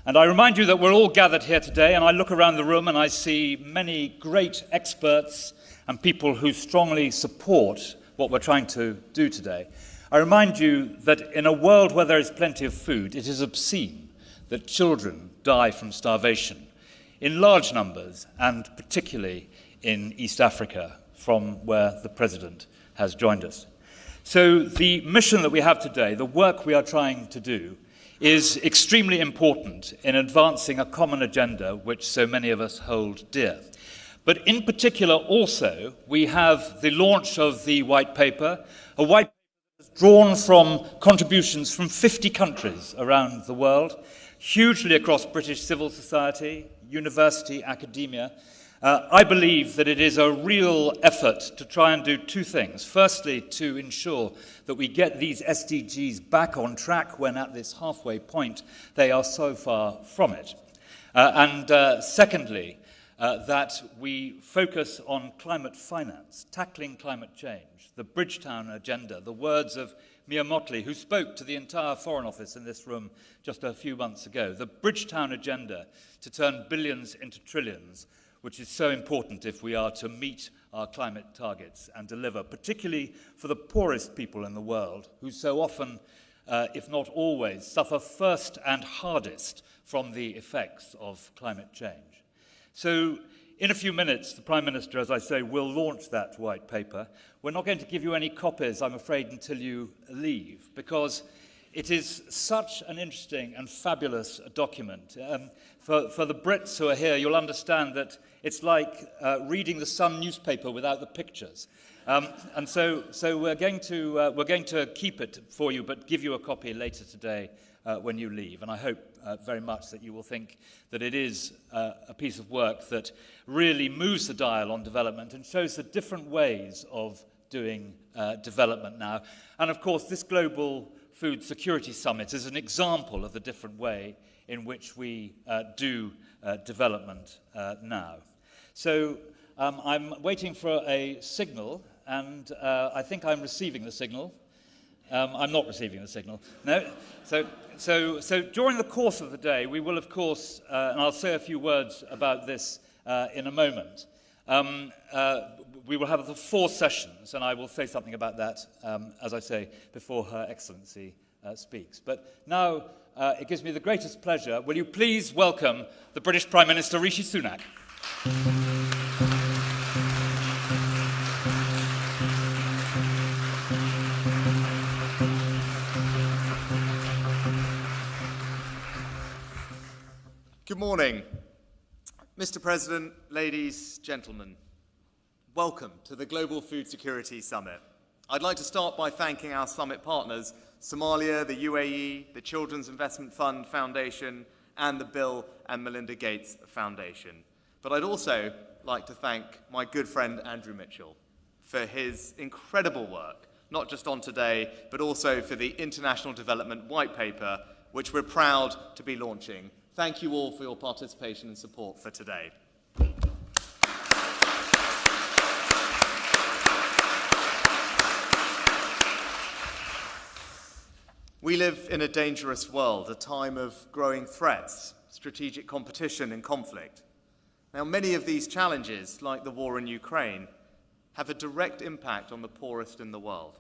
And I remind you that we're all gathered here today, and I look around the room and I see many great experts and people who strongly support what we're trying to do today. I remind you that in a world where there is plenty of food, it is obscene that children die from starvation in large numbers, and particularly in East Africa, from where the President has joined us. So the mission that we have today, the work we are trying to do, is extremely important in advancing a common agenda which so many of us hold dear. But in particular also, we have the launch of the white paper, a white paper drawn from contributions from 50 countries around the world, hugely across British civil society, university, academia. I believe that it is a real effort to try and do two things. Firstly, to ensure that we get these SDGs back on track when at this halfway point they are so far from it. Secondly, that we focus on climate finance, tackling climate change, the Bridgetown agenda, the words of Mia Motley, who spoke to the entire Foreign Office in this room just a few months ago, the Bridgetown agenda to turn billions into trillions, which is so important if we are to meet our climate targets and deliver, particularly for the poorest people in the world, who so often, if not always, suffer first and hardest from the effects of climate change. So, in a few minutes, the Prime Minister, as I say, will launch that white paper. We're not going to give you any copies, I'm afraid, until you leave, because it is such an interesting and fabulous document. For the Brits who are here, you'll understand that it's like reading the Sun newspaper without the pictures. So we're going to keep it for you, but give you a copy later today when you leave. And I hope very much that you will think that it is a piece of work that really moves the dial on development and shows the different ways of doing development now. And of course, this Global Food Security Summit is an example of the different way in which we do development now. So I'm waiting for a signal, and I think I'm receiving the signal. I'm not receiving the signal. No. So during the course of the day, we will, of course, and I'll say a few words about this in a moment, we will have the 4 sessions, and I will say something about that, as I say, before Her Excellency speaks. But now it gives me the greatest pleasure. Will you please welcome the British Prime Minister, Rishi Sunak. Good morning. Mr. President, ladies, gentlemen, welcome to the Global Food Security Summit. I'd like to start by thanking our summit partners, Somalia, the UAE, the Children's Investment Fund Foundation, and the Bill and Melinda Gates Foundation. But I'd also like to thank my good friend Andrew Mitchell for his incredible work, not just on today, but also for the International Development White Paper, which we're proud to be launching. Thank you all for your participation and support for today. We live in a dangerous world, a time of growing threats, strategic competition and conflict. Now, many of these challenges, like the war in Ukraine, have a direct impact on the poorest in the world.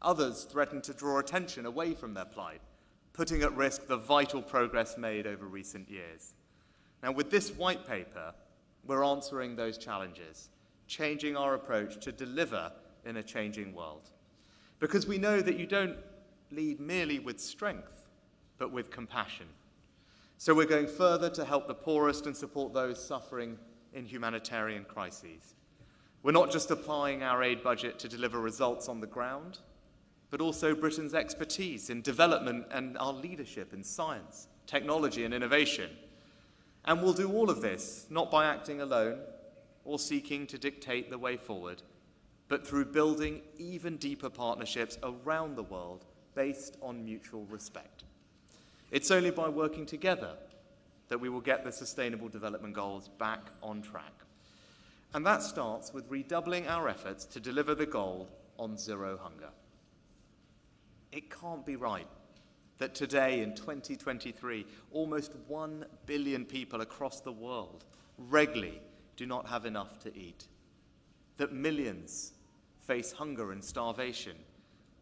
Others threaten to draw attention away from their plight, putting at risk the vital progress made over recent years. Now, with this white paper, we're answering those challenges, changing our approach to deliver in a changing world. Because we know that you don't lead merely with strength, but with compassion. So we're going further to help the poorest and support those suffering in humanitarian crises. We're not just applying our aid budget to deliver results on the ground, but also Britain's expertise in development and our leadership in science, technology and innovation. And we'll do all of this not by acting alone or seeking to dictate the way forward, but through building even deeper partnerships around the world based on mutual respect. It's only by working together that we will get the Sustainable Development Goals back on track. And that starts with redoubling our efforts to deliver the goal on zero hunger. It can't be right that today in 2023, almost 1 billion people across the world regularly do not have enough to eat, that millions face hunger and starvation,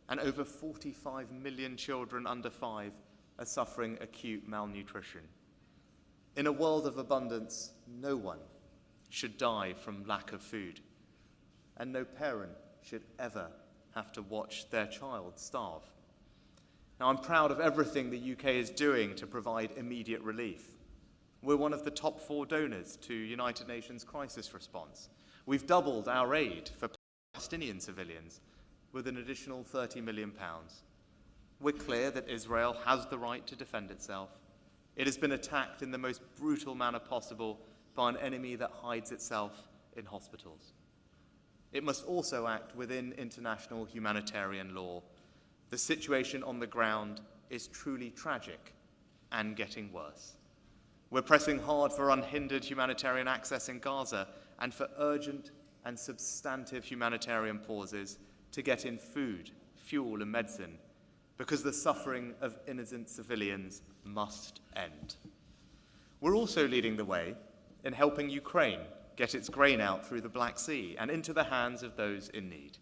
and over 45 million children under 5 are suffering acute malnutrition. In a world of abundance, no one should die from lack of food, and no parent should ever have to watch their child starve. Now, I'm proud of everything the UK is doing to provide immediate relief. We're one of the top 4 donors to United Nations crisis response. We've doubled our aid for Palestinian civilians with an additional £30 million. We're clear that Israel has the right to defend itself. It has been attacked in the most brutal manner possible by an enemy that hides itself in hospitals. It must also act within international humanitarian law. The situation on the ground is truly tragic and getting worse. We're pressing hard for unhindered humanitarian access in Gaza and for urgent and substantive humanitarian pauses to get in food, fuel and medicine, because the suffering of innocent civilians must end. We're also leading the way in helping Ukraine get its grain out through the Black Sea and into the hands of those in need.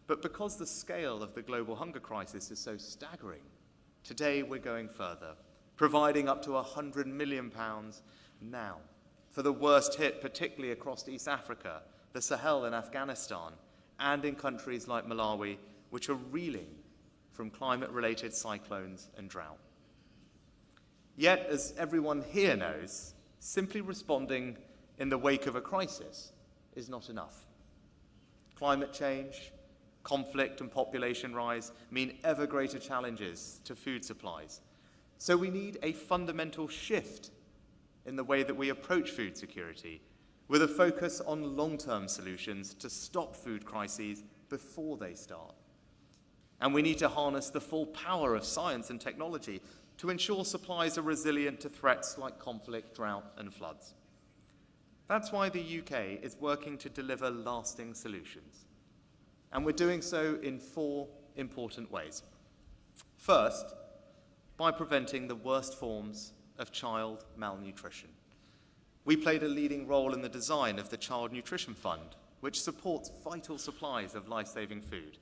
But because the scale of the global hunger crisis is so staggering, today we're going further, providing up to £100 million now for the worst hit, particularly across East Africa, the Sahel and Afghanistan, and in countries like Malawi, which are reeling from climate-related cyclones and drought. Yet, as everyone here knows, simply responding in the wake of a crisis is not enough. Climate change, conflict and population rise mean ever greater challenges to food supplies. So we need a fundamental shift in the way that we approach food security, with a focus on long-term solutions to stop food crises before they start. And we need to harness the full power of science and technology to ensure supplies are resilient to threats like conflict, drought, and floods. That's why the UK is working to deliver lasting solutions. And we're doing so in 4 important ways. First, by preventing the worst forms of child malnutrition. We played a leading role in the design of the Child Nutrition Fund, which supports vital supplies of life-saving food.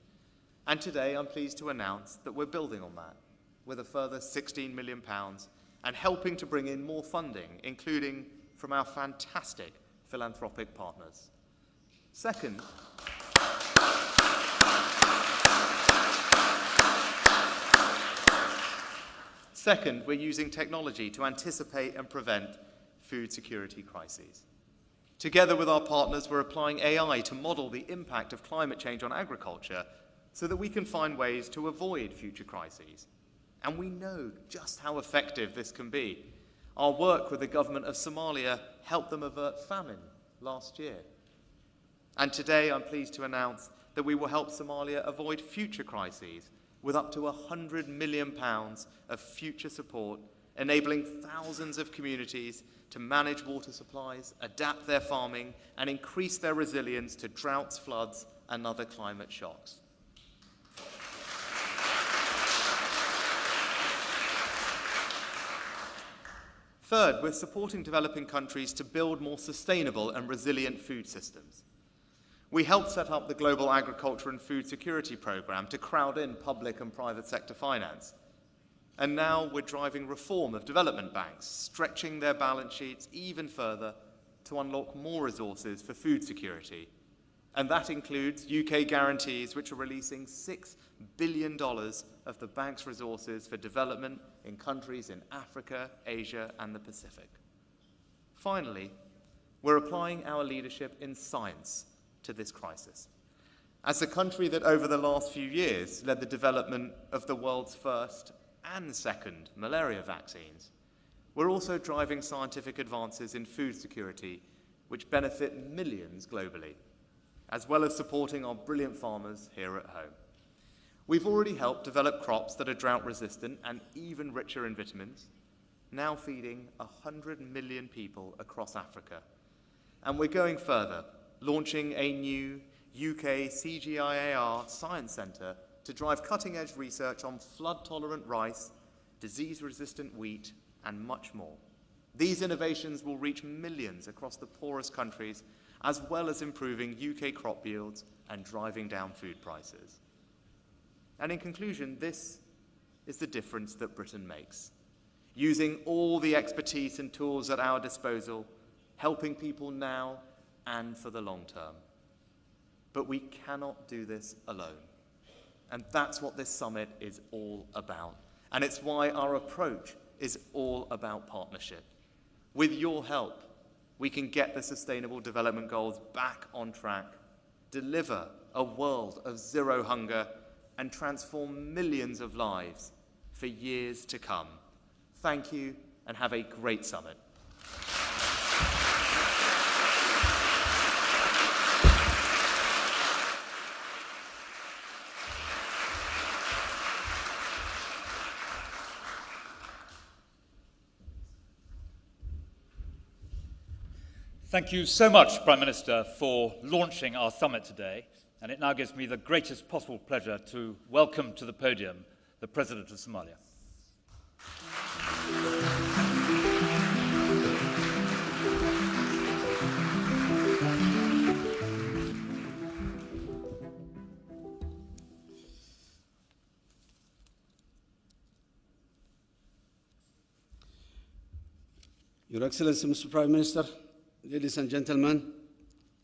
And today I'm pleased to announce that we're building on that with a further £16 million and helping to bring in more funding, including from our fantastic philanthropic partners. Second, we're using technology to anticipate and prevent food security crises. Together with our partners, we're applying AI to model the impact of climate change on agriculture so that we can find ways to avoid future crises. And we know just how effective this can be. Our work with the government of Somalia helped them avert famine last year. And today I'm pleased to announce that we will help Somalia avoid future crises with up to £100 million of future support, enabling thousands of communities to manage water supplies, adapt their farming, and increase their resilience to droughts, floods, and other climate shocks. Third, we're supporting developing countries to build more sustainable and resilient food systems. We helped set up the Global Agriculture and Food Security Programme to crowd in public and private sector finance. And now we're driving reform of development banks, stretching their balance sheets even further to unlock more resources for food security. And that includes UK guarantees, which are releasing $6 billion of the bank's resources for development in countries in Africa, Asia, and the Pacific. Finally, we're applying our leadership in science to this crisis. As the country that over the last few years led the development of the world's first and second malaria vaccines, we're also driving scientific advances in food security which benefit millions globally, as well as supporting our brilliant farmers here at home. We've already helped develop crops that are drought-resistant and even richer in vitamins, now feeding 100 million people across Africa. And we're going further, launching a new UK CGIAR Science Centre to drive cutting-edge research on flood-tolerant rice, disease-resistant wheat, and much more. These innovations will reach millions across the poorest countries, as well as improving UK crop yields and driving down food prices. And in conclusion, this is the difference that Britain makes. Using all the expertise and tools at our disposal, helping people now and for the long term. But we cannot do this alone. And that's what this summit is all about. And it's why our approach is all about partnership. With your help, we can get the Sustainable Development Goals back on track, deliver a world of zero hunger, and transform millions of lives for years to come. Thank you, and have a great summit. Thank you so much, Prime Minister, for launching our summit today. And it now gives me the greatest possible pleasure to welcome to the podium the President of Somalia. Your Excellency, Mr. Prime Minister, ladies and gentlemen,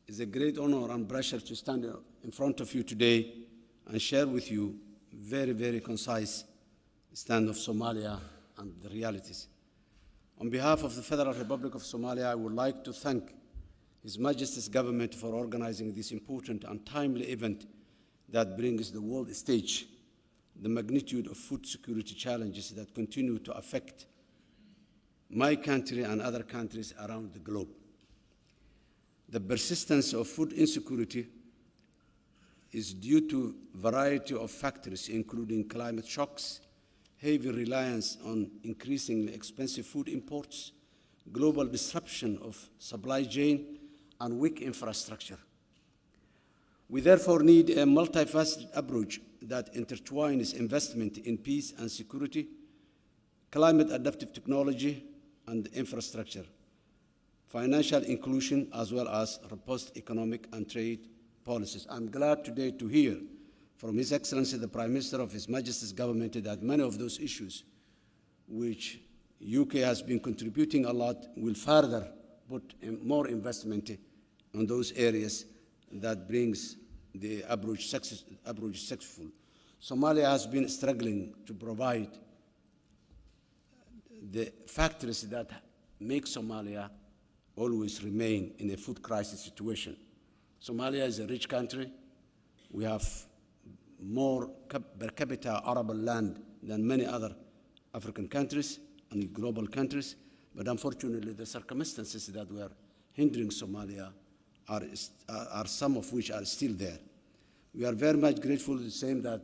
it's a great honor and pleasure to stand in front of you today and share with you very, very concise stand of Somalia and the realities. On behalf of the Federal Republic of Somalia, I would like to thank His Majesty's government for organizing this important and timely event that brings the world stage the magnitude of food security challenges that continue to affect my country and other countries around the globe. The persistence of food insecurity is due to a variety of factors, including climate shocks, heavy reliance on increasingly expensive food imports, global disruption of supply chain, and weak infrastructure. We therefore need a multifaceted approach that intertwines investment in peace and security, climate-adaptive technology, and infrastructure, financial inclusion, as well as robust economic and trade policies. I'm glad today to hear from His Excellency, the Prime Minister of His Majesty's government, that many of those issues, which UK has been contributing a lot, will further put more investment on those areas that brings the approach successful. Somalia has been struggling to provide the factors that make Somalia always remain in a food crisis situation. Somalia is a rich country. We have more per capita arable land than many other African countries and global countries, but unfortunately the circumstances that were hindering Somalia are some of which are still there. We are very much grateful the same that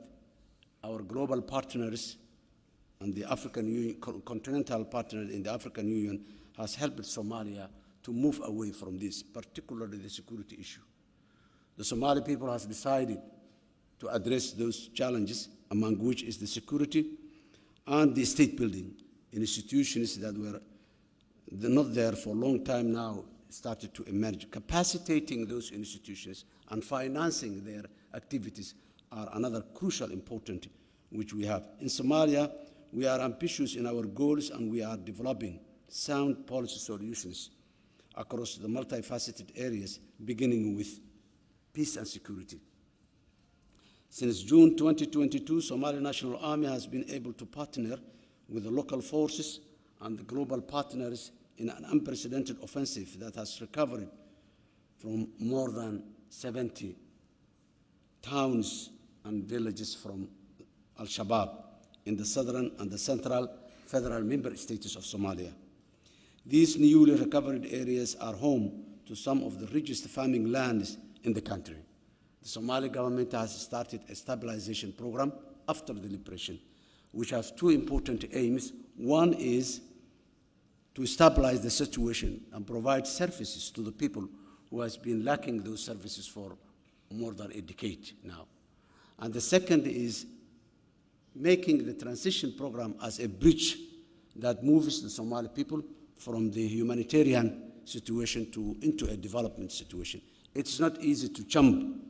our global partners and the African Union, continental partners in the African Union has helped Somalia to move away from this, particularly the security issue. The Somali people has decided to address those challenges, among which is the security and the state building. Institutions that were not there for a long time now started to emerge. Capacitating those institutions and financing their activities are another crucial important which we have. In Somalia, we are ambitious in our goals and we are developing sound policy solutions across the multifaceted areas, beginning with peace and security. Since June 2022, Somali National Army has been able to partner with the local forces and the global partners in an unprecedented offensive that has recovered from more than 70 towns and villages from Al-Shabaab in the southern and the central federal member states of Somalia. These newly recovered areas are home to some of the richest farming lands in the country. The Somali government has started a stabilization program after the liberation, which has two important aims. One is to stabilize the situation and provide services to the people who has been lacking those services for more than a decade now. And the second is making the transition program as a bridge that moves the Somali people from the humanitarian situation into a development situation. It's not easy to jump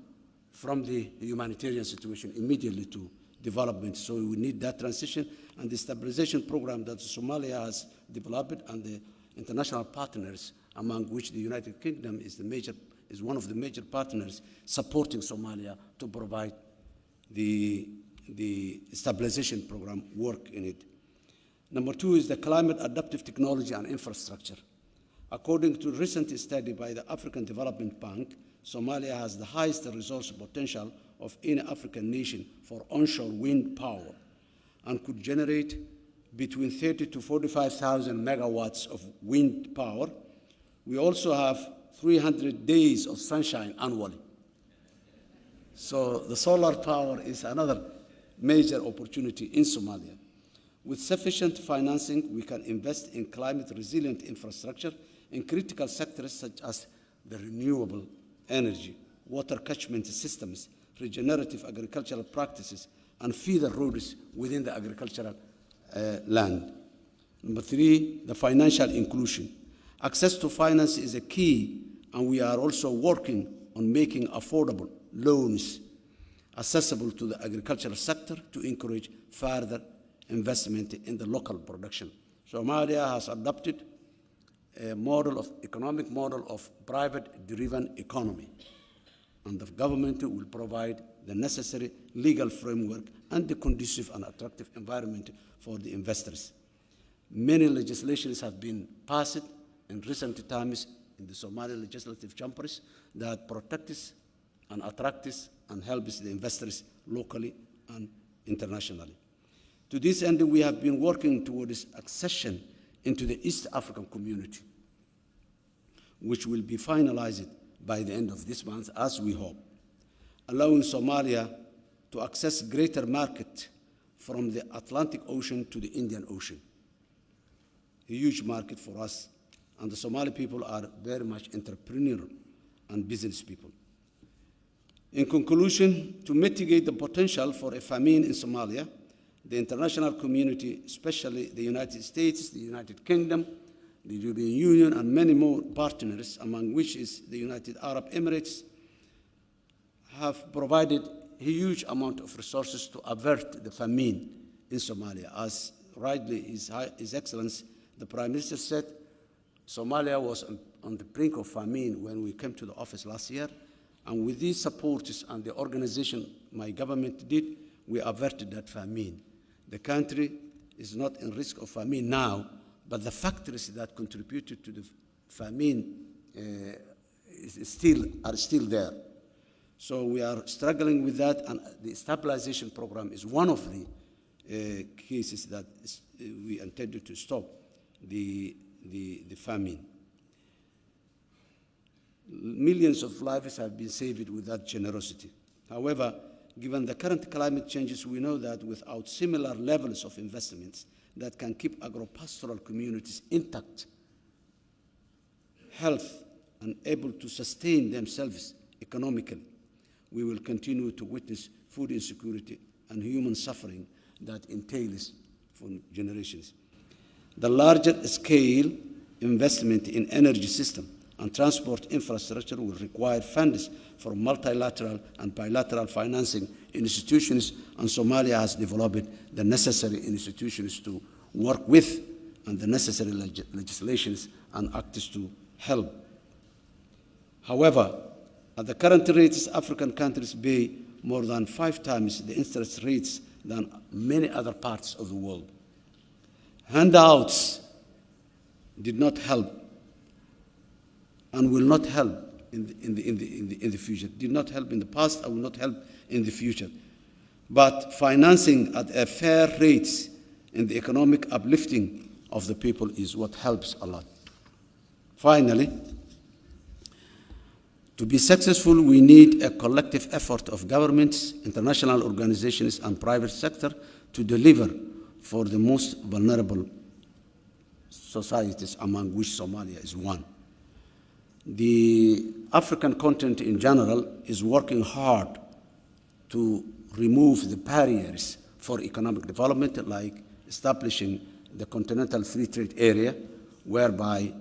from the humanitarian situation immediately to development, so we need that transition, and the stabilization program that Somalia has developed and the international partners, among which the United Kingdom is one of the major partners supporting Somalia to provide the stabilization program work in it. Number two is the climate adaptive technology and infrastructure. According to a recent study by the African Development Bank, Somalia has the highest resource potential of any African nation for onshore wind power and could generate between 30 to 45,000 megawatts of wind power. We also have 300 days of sunshine annually. So the solar power is another major opportunity in Somalia. With sufficient financing, we can invest in climate-resilient infrastructure in critical sectors such as the renewable energy, water catchment systems, regenerative agricultural practices, and feeder roads within the agricultural land. Number three, the financial inclusion. Access to finance is a key, and we are also working on making affordable loans accessible to the agricultural sector to encourage further investment in the local production. Somalia has adopted a economic model of private-driven economy, and the government will provide the necessary legal framework and the conducive and attractive environment for the investors. Many legislations have been passed in recent times in the Somali legislative chambers that protects and attracts and helps the investors locally and internationally. To this end, we have been working towards accession into the East African community, which will be finalized by the end of this month, as we hope, allowing Somalia to access greater market from the Atlantic Ocean to the Indian Ocean. A huge market for us, and the Somali people are very much entrepreneurial and business people. In conclusion, to mitigate the potential for a famine in Somalia, the international community, especially the United States, the United Kingdom, the European Union, and many more partners, among which is the United Arab Emirates, have provided a huge amount of resources to avert the famine in Somalia. As rightly His Excellency, the Prime Minister said, Somalia was on the brink of famine when we came to the office last year, and with these supports and the organization my government did, we averted that famine. The country is not in risk of famine now, but the factors that contributed to the famine are still there. So we are struggling with that, and the stabilization program is one of the cases that we intended to stop the famine. Millions of lives have been saved with that generosity. However, given the current climate changes, we know that without similar levels of investments that can keep agro-pastoral communities intact, health, and able to sustain themselves economically, we will continue to witness food insecurity and human suffering that entails for generations. The larger scale investment in energy system and transport infrastructure will require funds for multilateral and bilateral financing institutions, and Somalia has developed the necessary institutions to work with and the necessary legislations and acts to help. However, at the current rates, African countries pay more than 5 times the interest rates than many other parts of the world. Handouts did not help and will not help in the future. Did not help in the past and will not help in the future. But financing at a fair rate in the economic uplifting of the people is what helps a lot. Finally, to be successful, we need a collective effort of governments, international organizations, and private sector to deliver for the most vulnerable societies, among which Somalia is one. The African continent in general is working hard to remove the barriers for economic development, like establishing the Continental Free Trade Area, whereby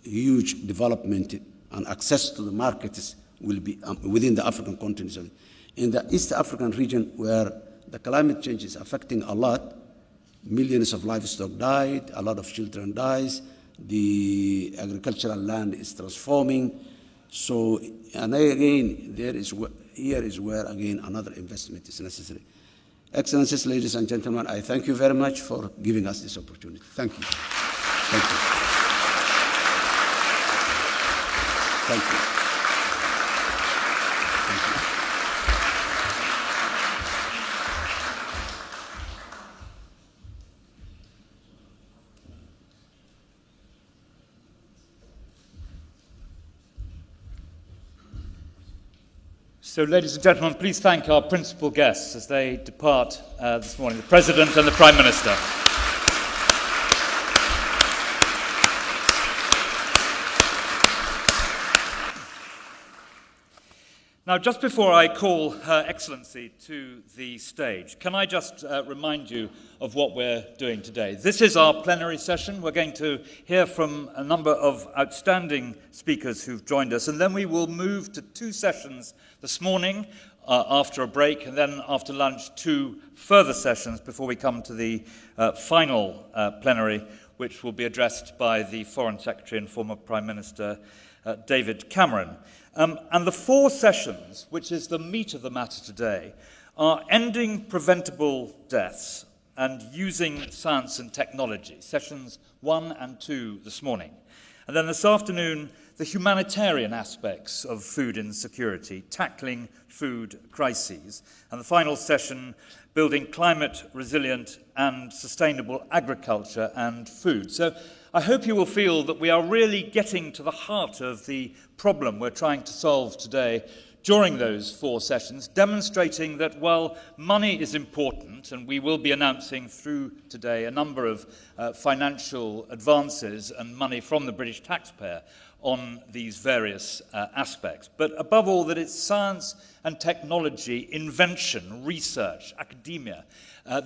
huge development and access to the markets will be within the African continent. In the East African region, where the climate change is affecting a lot, millions of livestock died, a lot of children dies, the agricultural land is transforming. So, and again, here is where, again, another investment is necessary. Excellencies, ladies and gentlemen, I thank you very much for giving us this opportunity. Thank you. Thank you. Thank you. Thank you. So, ladies and gentlemen, please thank our principal guests as they depart this morning, the President and the Prime Minister. Now, just before I call Her Excellency to the stage, can I just remind you of what we're doing today? This is our plenary session. We're going to hear from a number of outstanding speakers who've joined us, and then we will move to 2 sessions this morning after a break, and then after lunch 2 further sessions before we come to the final plenary, which will be addressed by the Foreign Secretary and former Prime Minister David Cameron. And the 4 sessions, which is the meat of the matter today, are ending preventable deaths and using science and technology, sessions 1 and 2 this morning. And then this afternoon, the humanitarian aspects of food insecurity, tackling food crises. And the final session, building climate resilient and sustainable agriculture and food. So I hope you will feel that we are really getting to the heart of the problem we're trying to solve today during those 4 sessions, demonstrating that while money is important, and we will be announcing through today a number of financial advances and money from the British taxpayer on these various aspects, but above all that it's science and technology, invention, research, academia.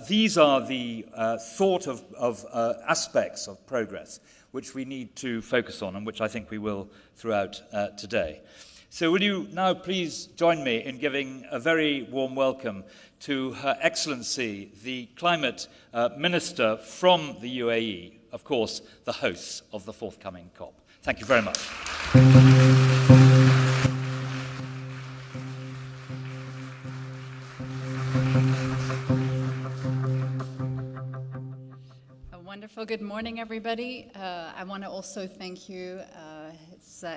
These are the sort of aspects of progress which we need to focus on, and which I think we will throughout today. So will you now please join me in giving a very warm welcome to Her Excellency, the Climate Minister from the UAE, of course, the hosts of the forthcoming COP. Thank you very much. Wonderful. Good morning, everybody. I want to also thank you,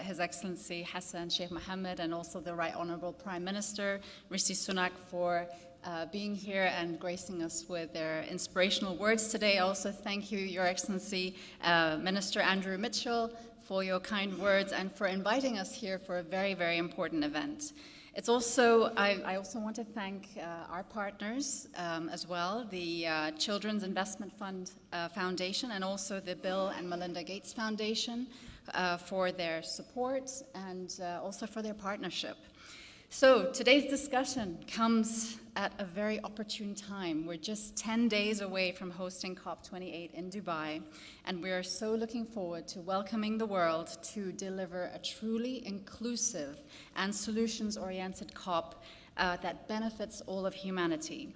His Excellency Hassan, Sheikh Mohamud, and also the Right Honourable Prime Minister, Rishi Sunak, for being here and gracing us with their inspirational words today. I also thank you, Your Excellency, Minister Andrew Mitchell, for your kind words and for inviting us here for a very, very important event. It's also, I also want to thank our partners as well, the Children's Investment Fund Foundation, and also the Bill and Melinda Gates Foundation for their support and also for their partnership. So today's discussion comes at a very opportune time. We're just 10 days away from hosting COP28 in Dubai, and we are so looking forward to welcoming the world to deliver a truly inclusive and solutions-oriented COP that benefits all of humanity.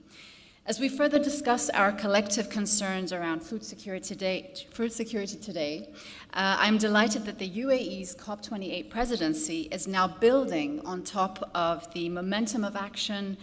As we further discuss our collective concerns around food security today, I'm delighted that the UAE's COP28 presidency is now building on top of the momentum of action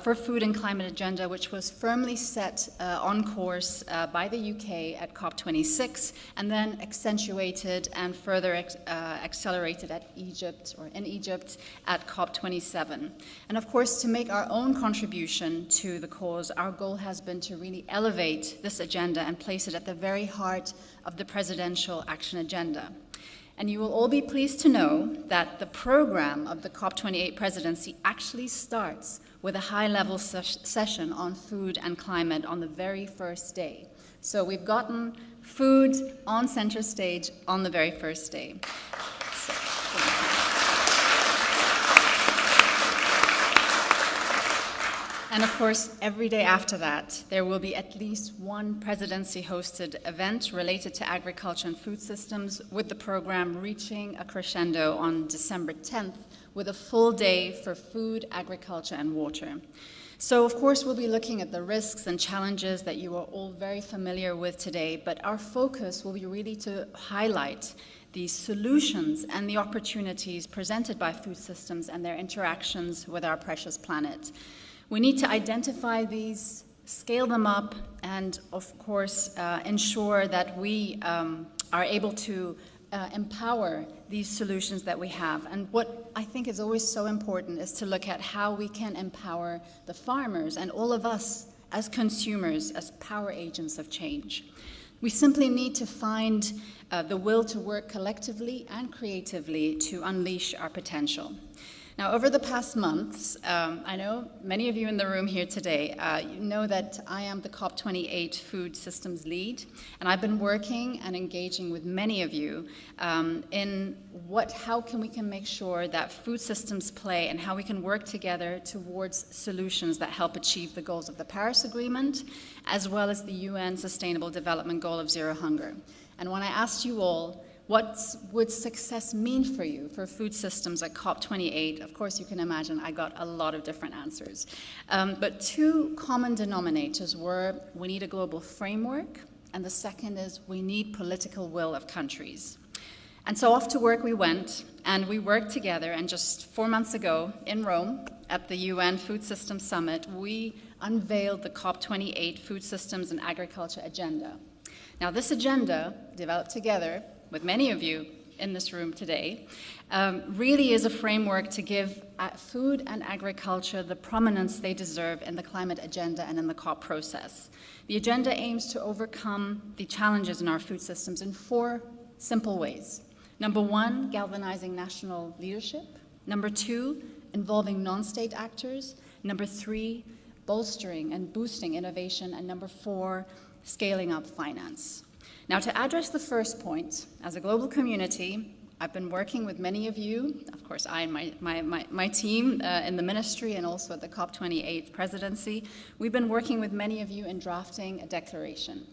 for food and climate agenda, which was firmly set on course by the UK at COP26, and then accentuated and further accelerated in Egypt at COP27. And of course, to make our own contribution to the cause, our goal has been to really elevate this agenda and place it at the very heart of the presidential action agenda. And you will all be pleased to know that the program of the COP28 presidency actually starts with a high-level session on food and climate on the very first day. So we've gotten food on center stage on the very first day. And of course, every day after that, there will be at least one presidency-hosted event related to agriculture and food systems, with the program reaching a crescendo on December 10th with a full day for food, agriculture, and water. So, of course, we'll be looking at the risks and challenges that you are all very familiar with today, but our focus will be really to highlight the solutions and the opportunities presented by food systems and their interactions with our precious planet. We need to identify these, scale them up, and of course ensure that we are able to empower these solutions that we have. And what I think is always so important is to look at how we can empower the farmers and all of us as consumers, as power agents of change. We simply need to find the will to work collectively and creatively to unleash our potential. Now, over the past months, I know many of you in the room here today, you know that I am the COP28 Food Systems Lead, and I've been working and engaging with many of you in how we can make sure that food systems play and how we can work together towards solutions that help achieve the goals of the Paris Agreement, as well as the UN Sustainable Development Goal of Zero Hunger. And when I asked you all, what would success mean for you, for food systems at COP28? Of course, you can imagine I got a lot of different answers. But two common denominators were, we need a global framework, and the second is, we need political will of countries. And so off to work we went, and we worked together, and just 4 months ago in Rome, at the UN Food Systems Summit, we unveiled the COP28 Food Systems and Agriculture Agenda. Now, this agenda, developed together with many of you in this room today, really is a framework to give food and agriculture the prominence they deserve in the climate agenda and in the COP process. The agenda aims to overcome the challenges in our food systems in 4 simple ways. Number 1, galvanizing national leadership. Number 2, involving non-state actors. Number 3, bolstering and boosting innovation. And number 4, scaling up finance. Now, to address the first point, as a global community, I've been working with many of you, of course I and my team in the ministry and also at the COP28 presidency. We've been working with many of you in drafting a declaration.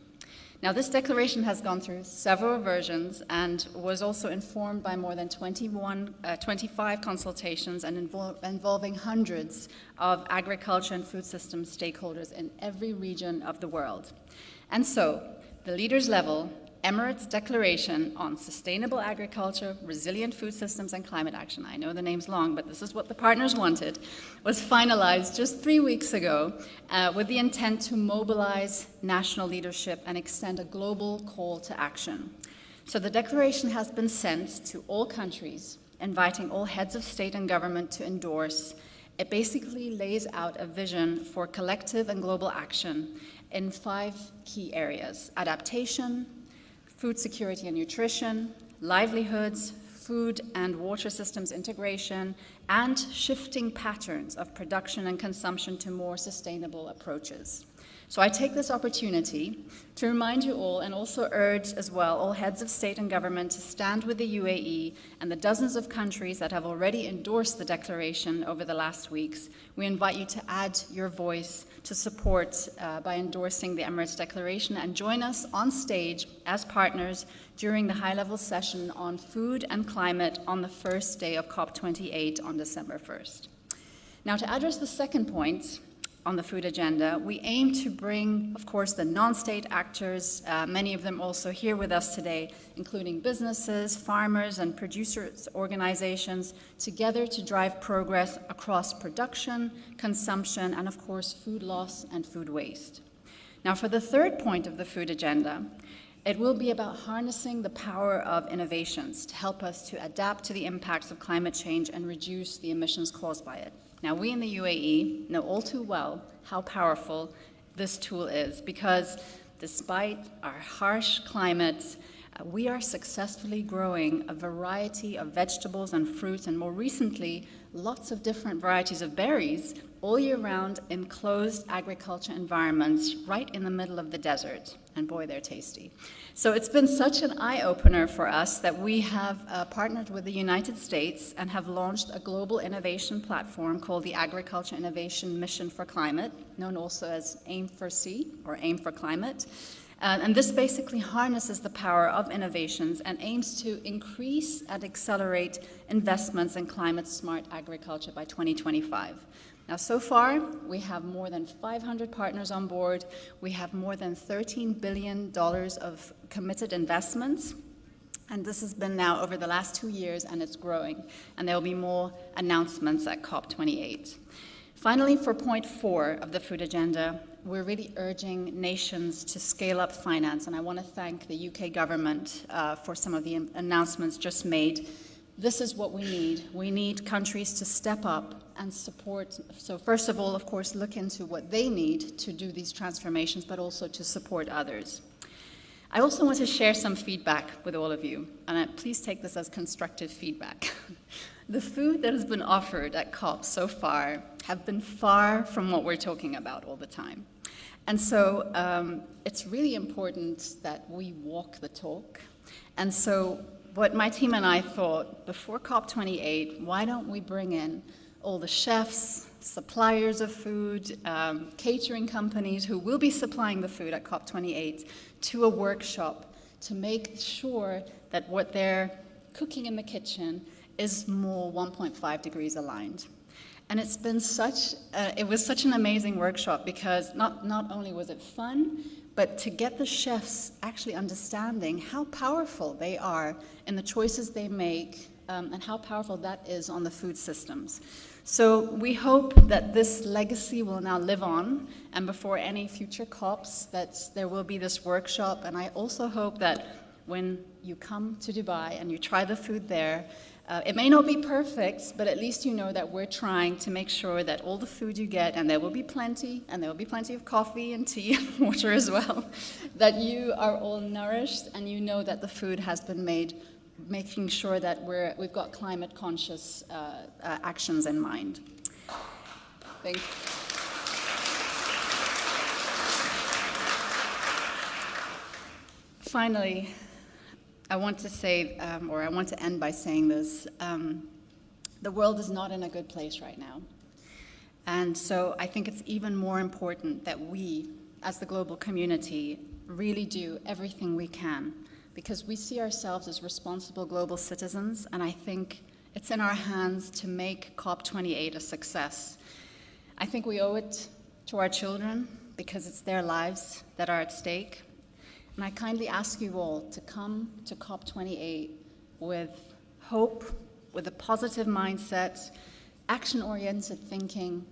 Now, this declaration has gone through several versions and was also informed by more than 25 consultations and involving hundreds of agriculture and food systems stakeholders in every region of the world. And so, the leaders' level Emirates Declaration on Sustainable Agriculture, Resilient Food Systems and Climate Action, I know the name's long, but this is what the partners wanted, was finalized just 3 weeks ago with the intent to mobilize national leadership and extend a global call to action. So the declaration has been sent to all countries, inviting all heads of state and government to endorse. It basically lays out a vision for collective and global action in 5 key areas: adaptation, food security and nutrition, livelihoods, food and water systems integration, and shifting patterns of production and consumption to more sustainable approaches. So I take this opportunity to remind you all, and also urge as well all heads of state and government, to stand with the UAE and the dozens of countries that have already endorsed the declaration over the last weeks. We invite you to add your voice to support by endorsing the Emirates Declaration, and join us on stage as partners during the high-level session on food and climate on the first day of COP28 on December 1st. Now, to address the second point on the food agenda, we aim to bring, of course, the non-state actors, many of them also here with us today, including businesses, farmers, and producers' organizations, together to drive progress across production, consumption, and of course, food loss and food waste. Now, for the third point of the food agenda, it will be about harnessing the power of innovations to help us to adapt to the impacts of climate change and reduce the emissions caused by it. Now, we in the UAE know all too well how powerful this tool is, because despite our harsh climate, we are successfully growing a variety of vegetables and fruits, and more recently, lots of different varieties of berries, all year round enclosed agriculture environments right in the middle of the desert. And boy, they're tasty. So it's been such an eye-opener for us that we have partnered with the United States and have launched a global innovation platform called the Agriculture Innovation Mission for Climate, known also as AIM for C, or AIM for Climate. And this basically harnesses the power of innovations and aims to increase and accelerate investments in climate-smart agriculture by 2025. Now, so far, we have more than 500 partners on board. We have more than $13 billion of committed investments. And this has been now over the last 2 years, and it's growing. And there will be more announcements at COP28. Finally, for point 4 of the food agenda, we're really urging nations to scale up finance. And I want to thank the UK government for some of the announcements just made. This is what we need. We need countries to step up and support. So first of all, of course, look into what they need to do these transformations, but also to support others. I also want to share some feedback with all of you, and please take this as constructive feedback. The food that has been offered at COP so far have been far from what we're talking about all the time. And so it's really important that we walk the talk. And so what my team and I thought, before COP28, why don't we bring in all the chefs, suppliers of food, catering companies who will be supplying the food at COP28 to a workshop to make sure that what they're cooking in the kitchen is more 1.5 degrees aligned. And it's been it was such an amazing workshop because not only was it fun, but to get the chefs actually understanding how powerful they are in the choices they make and how powerful that is on the food systems. So we hope that this legacy will now live on, and before any future COPs, that there will be this workshop. And I also hope that when you come to Dubai and you try the food there, it may not be perfect, but at least you know that we're trying to make sure that all the food you get, and there will be plenty, and there will be plenty of coffee and tea and water as well, that you are all nourished and you know that the food has been made, making sure that we've got climate conscious actions in mind. Thank you. Finally, I want to say, or I want to end by saying this, the world is not in a good place right now. And so I think it's even more important that we, as the global community, really do everything we can, because we see ourselves as responsible global citizens, and I think it's in our hands to make COP28 a success. I think we owe it to our children, because it's their lives that are at stake. And I kindly ask you all to come to COP28 with hope, with a positive mindset, action-oriented thinking,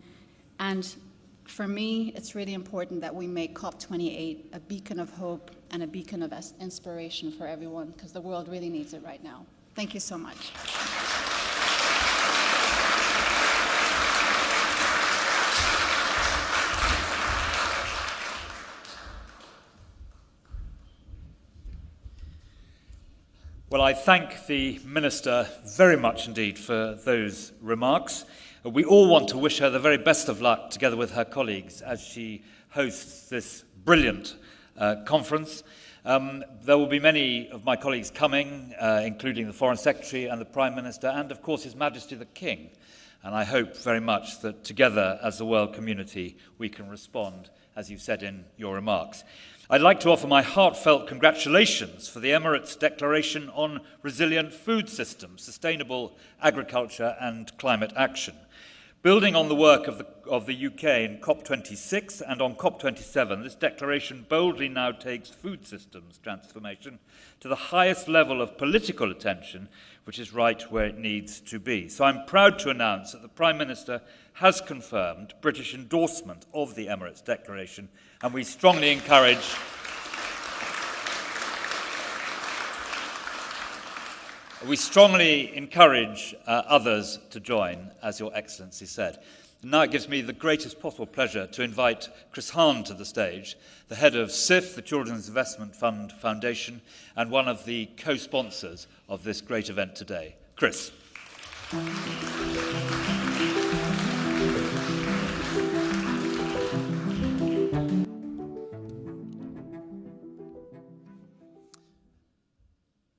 and for me, it's really important that we make COP28 a beacon of hope and a beacon of inspiration for everyone, because the world really needs it right now. Thank you so much. Well, I thank the Minister very much indeed for those remarks. We all want to wish her the very best of luck together with her colleagues as she hosts this brilliant conference. There will be many of my colleagues coming, including the Foreign Secretary and the Prime Minister and, of course, His Majesty the King. And I hope very much that together as the world community we can respond, as you said in your remarks. I'd like to offer my heartfelt congratulations for the Emirates' Declaration on Resilient Food Systems, Sustainable Agriculture and Climate Action. Building on the work of the UK in COP26 and on COP27, this declaration boldly now takes food systems transformation to the highest level of political attention, which is right where it needs to be. So I'm proud to announce that the Prime Minister has confirmed British endorsement of the Emirates Declaration, and we strongly encourage others to join, as Your Excellency said. And now it gives me the greatest possible pleasure to invite Chris Hahn to the stage, the head of CIF, the Children's Investment Fund Foundation, and one of the co-sponsors of this great event today. Chris.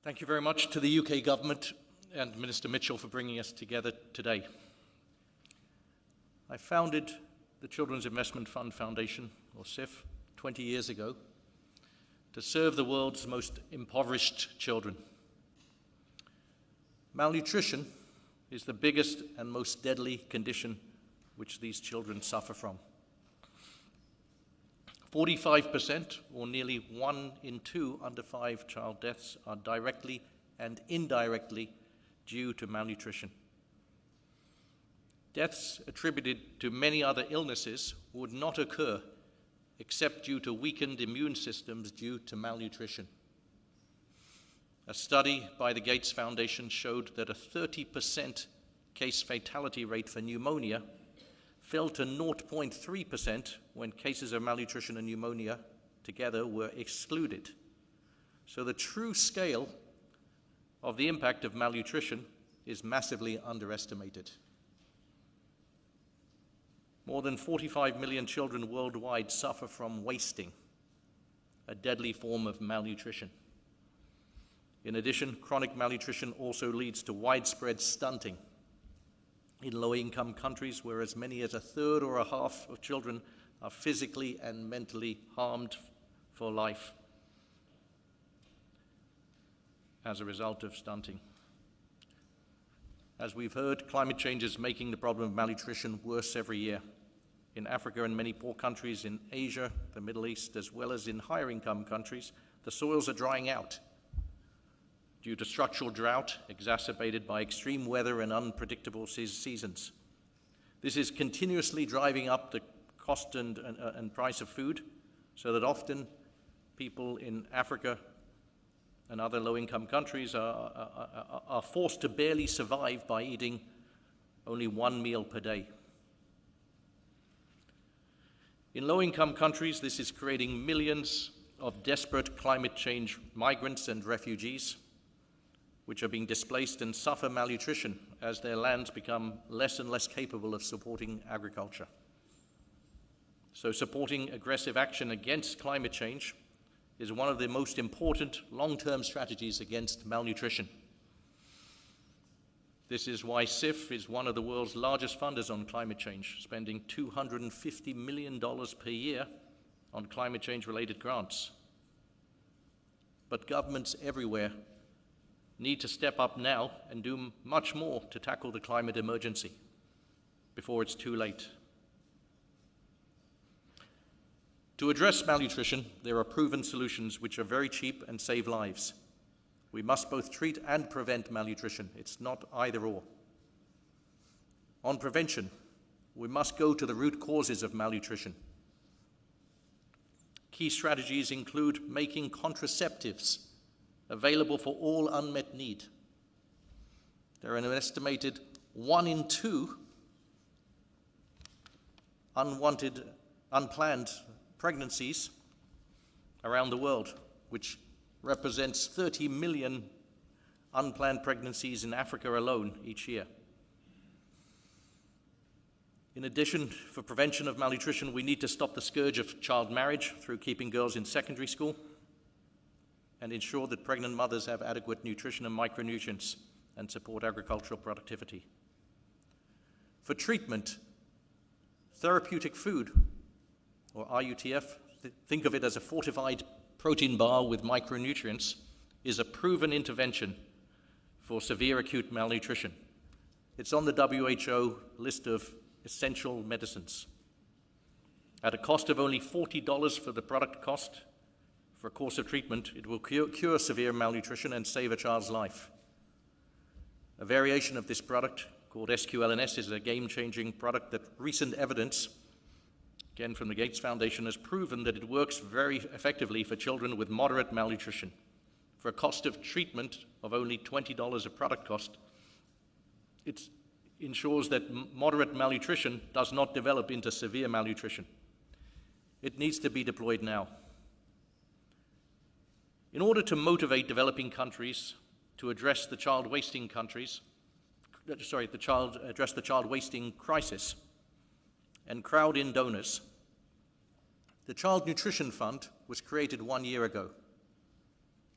Thank you very much to the UK government and Minister Mitchell for bringing us together today. I founded the Children's Investment Fund Foundation, or CIF, 20 years ago to serve the world's most impoverished children. Malnutrition is the biggest and most deadly condition which these children suffer from. 45%, or nearly 1 in 2 under 5 child deaths, are directly and indirectly due to malnutrition. Deaths attributed to many other illnesses would not occur except due to weakened immune systems due to malnutrition. A study by the Gates Foundation showed that a 30% case fatality rate for pneumonia fell to 0.3% when cases of malnutrition and pneumonia together were excluded. So the true scale of the impact of malnutrition is massively underestimated. More than 45 million children worldwide suffer from wasting, a deadly form of malnutrition. In addition, chronic malnutrition also leads to widespread stunting in low-income countries, where as many as a third or a half of children are physically and mentally harmed for life as a result of stunting. As we've heard, climate change is making the problem of malnutrition worse every year. In Africa and many poor countries in Asia, the Middle East, as well as in higher income countries, the soils are drying out due to structural drought exacerbated by extreme weather and unpredictable seasons. This is continuously driving up the cost and price of food, so that often people in Africa and other low-income countries are forced to barely survive by eating only 1 meal per day. In low-income countries, this is creating millions of desperate climate change migrants and refugees, which are being displaced and suffer malnutrition as their lands become less and less capable of supporting agriculture. So supporting aggressive action against climate change is one of the most important long-term strategies against malnutrition. This is why CIF is one of the world's largest funders on climate change, spending $250 million per year on climate change-related grants. But governments everywhere need to step up now and do much more to tackle the climate emergency before it's too late. To address malnutrition, there are proven solutions which are very cheap and save lives. We must both treat and prevent malnutrition. It's not either or. On prevention, we must go to the root causes of malnutrition. Key strategies include making contraceptives available for all unmet need. There are an estimated 1 in 2 unplanned pregnancies around the world, which represents 30 million unplanned pregnancies in Africa alone each year. In addition, for prevention of malnutrition, we need to stop the scourge of child marriage through keeping girls in secondary school and ensure that pregnant mothers have adequate nutrition and micronutrients and support agricultural productivity. For treatment, therapeutic food, or RUTF, think of it as a fortified protein bar with micronutrients, is a proven intervention for severe acute malnutrition. It's on the WHO list of essential medicines. At a cost of only $40 for the product cost for a course of treatment, it will cure severe malnutrition and save a child's life. A variation of this product, called SQLNS, is a game-changing product that recent evidence, again from the Gates Foundation, has proven that it works very effectively for children with moderate malnutrition. For a cost of treatment of only $20 of product cost, it ensures that moderate malnutrition does not develop into severe malnutrition. It needs to be deployed now. In order to motivate developing countries to address the child wasting crisis and crowd in donors, the Child Nutrition Fund was created 1 year ago.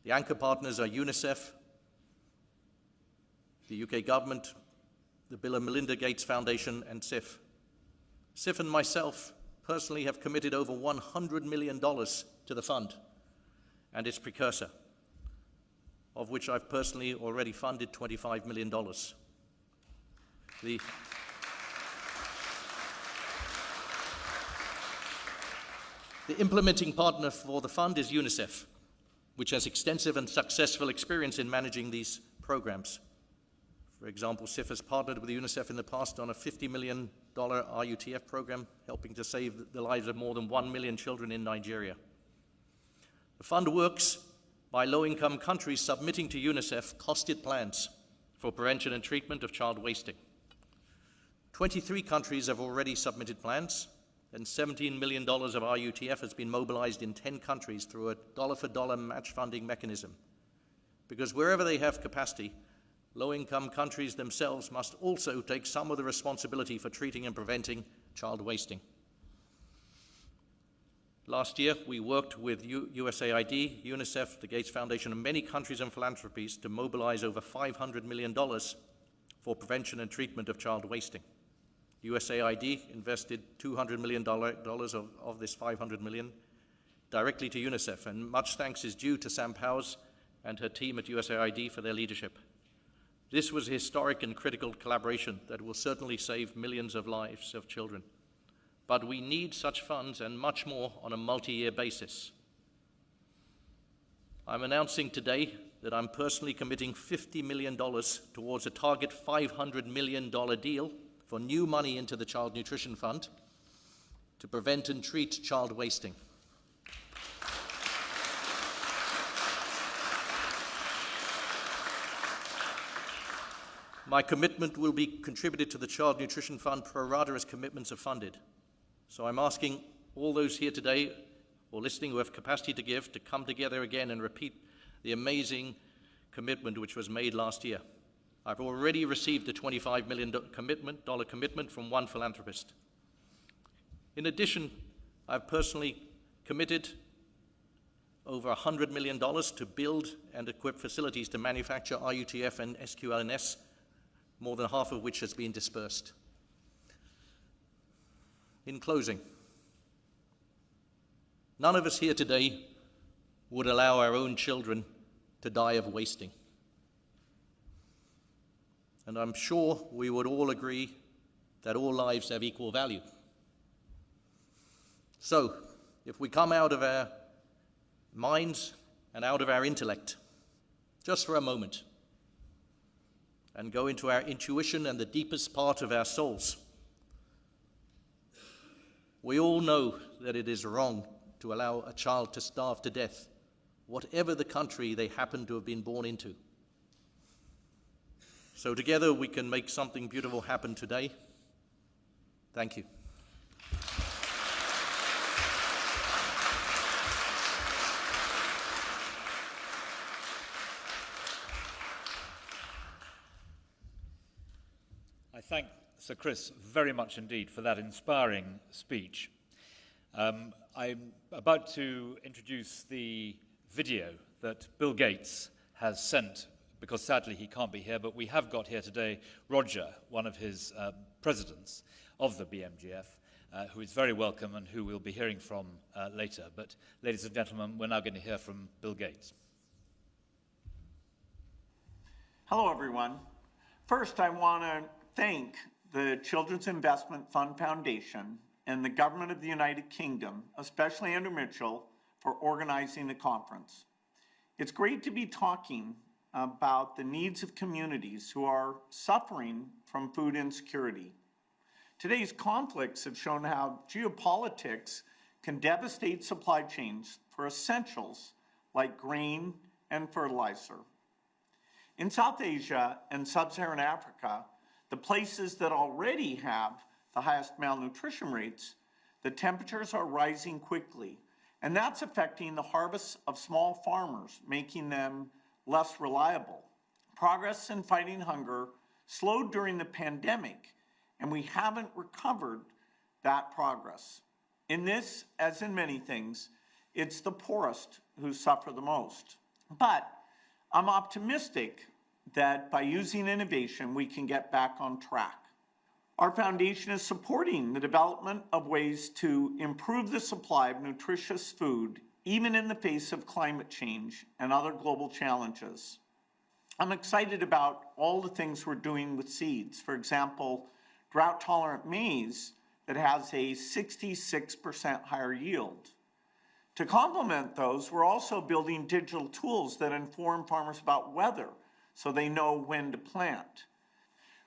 The anchor partners are UNICEF, the UK government, the Bill and Melinda Gates Foundation, and SIF. SIF and myself personally have committed over $100 million to the fund and its precursor, of which I've personally already funded $25 million. The implementing partner for the fund is UNICEF, which has extensive and successful experience in managing these programs. For example, SIF has partnered with UNICEF in the past on a $50 million RUTF program, helping to save the lives of more than 1 million children in Nigeria. The fund works by low-income countries submitting to UNICEF costed plans for prevention and treatment of child wasting. 23 countries have already submitted plans, and $17 million of RUTF has been mobilized in 10 countries through a dollar-for-dollar match funding mechanism. Because wherever they have capacity, low-income countries themselves must also take some of the responsibility for treating and preventing child wasting. Last year, we worked with USAID, UNICEF, the Gates Foundation, and many countries and philanthropies to mobilize over $500 million for prevention and treatment of child wasting. USAID invested $200 million of this $500 million directly to UNICEF, and much thanks is due to Sam Powers and her team at USAID for their leadership. This was a historic and critical collaboration that will certainly save millions of lives of children. But we need such funds and much more on a multi-year basis. I'm announcing today that I'm personally committing $50 million towards a target $500 million deal for new money into the Child Nutrition Fund to prevent and treat child wasting. My commitment will be contributed to the Child Nutrition Fund pro rata as commitments are funded. So I'm asking all those here today or listening who have capacity to give to come together again and repeat the amazing commitment which was made last year. I've already received a $25 million commitment from one philanthropist. In addition, I've personally committed over $100 million to build and equip facilities to manufacture RUTF and SQLNS, more than half of which has been dispersed. In closing, none of us here today would allow our own children to die of wasting. And I'm sure we would all agree that all lives have equal value. So, if we come out of our minds and out of our intellect, just for a moment, and go into our intuition and the deepest part of our souls, we all know that it is wrong to allow a child to starve to death, whatever the country they happen to have been born into. So together we can make something beautiful happen today. Thank you. I thank Sir Chris very much indeed for that inspiring speech. I'm about to introduce the video that Bill Gates has sent, because sadly he can't be here, but we have got here today Roger, one of his presidents of the BMGF, who is very welcome and who we'll be hearing from later. But ladies and gentlemen, we're now going to hear from Bill Gates. Hello, everyone. First, I want to thank the Children's Investment Fund Foundation and the Government of the United Kingdom, especially Andrew Mitchell, for organizing the conference. It's great to be talking about the needs of communities who are suffering from food insecurity. Today's conflicts have shown how geopolitics can devastate supply chains for essentials like grain and fertilizer. In South Asia and Sub-Saharan Africa, the places that already have the highest malnutrition rates, the temperatures are rising quickly, and that's affecting the harvests of small farmers, making them less reliable. Progress in fighting hunger slowed during the pandemic, and we haven't recovered that progress. In this, as in many things, it's the poorest who suffer the most. But I'm optimistic that by using innovation, we can get back on track. Our foundation is supporting the development of ways to improve the supply of nutritious food, even in the face of climate change and other global challenges. I'm excited about all the things we're doing with seeds. For example, drought-tolerant maize that has a 66% higher yield. To complement those, we're also building digital tools that inform farmers about weather so they know when to plant.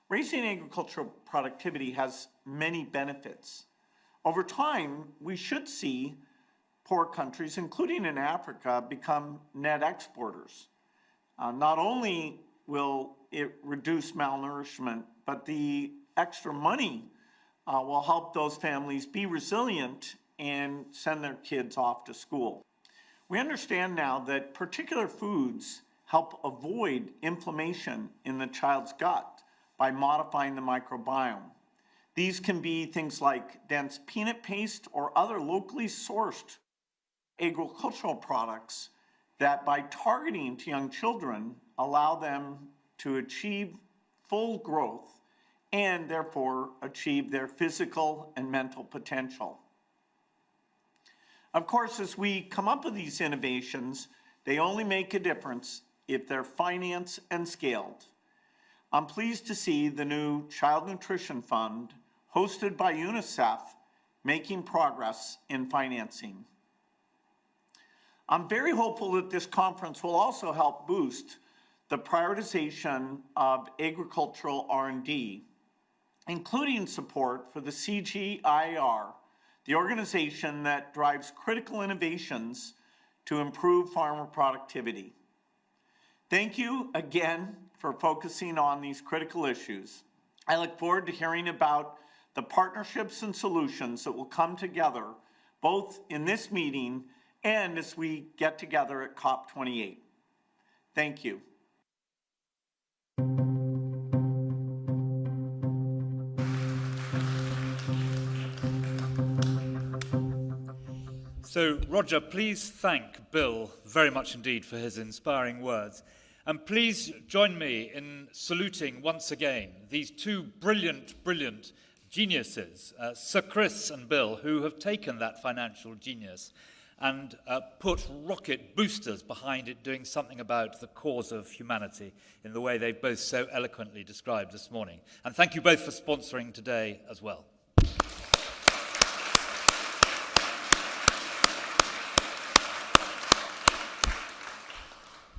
Raising agricultural productivity has many benefits. Over time, we should see poor countries, including in Africa, become net exporters. Not only will it reduce malnourishment, but the extra money will help those families be resilient and send their kids off to school. We understand now that particular foods help avoid inflammation in the child's gut by modifying the microbiome. These can be things like dense peanut paste or other locally sourced agricultural products that by targeting to young children allow them to achieve full growth and therefore achieve their physical and mental potential. Of course, as we come up with these innovations, they only make a difference if they're financed and scaled. I'm pleased to see the new Child Nutrition Fund, hosted by UNICEF, making progress in financing. I'm very hopeful that this conference will also help boost the prioritization of agricultural R&D, including support for the CGIAR, the organization that drives critical innovations to improve farmer productivity. Thank you again for focusing on these critical issues. I look forward to hearing about the partnerships and solutions that will come together both in this meeting and as we get together at COP28. Thank you. So, Roger, please thank Bill very much indeed for his inspiring words. And please join me in saluting once again these two brilliant geniuses, Sir Chris and Bill, who have taken that financial genius and put rocket boosters behind it, doing something about the cause of humanity in the way they've both so eloquently described this morning. And thank you both for sponsoring today as well.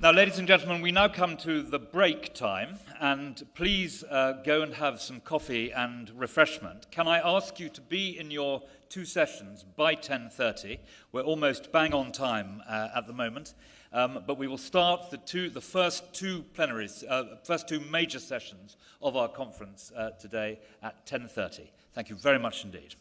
Now, ladies and gentlemen, we now come to the break time, and please go and have some coffee and refreshment. Can I ask you to be in your two sessions by 10:30? We're almost bang on time at the moment, but we will start the first two major sessions of our conference today at 10:30. Thank you very much indeed.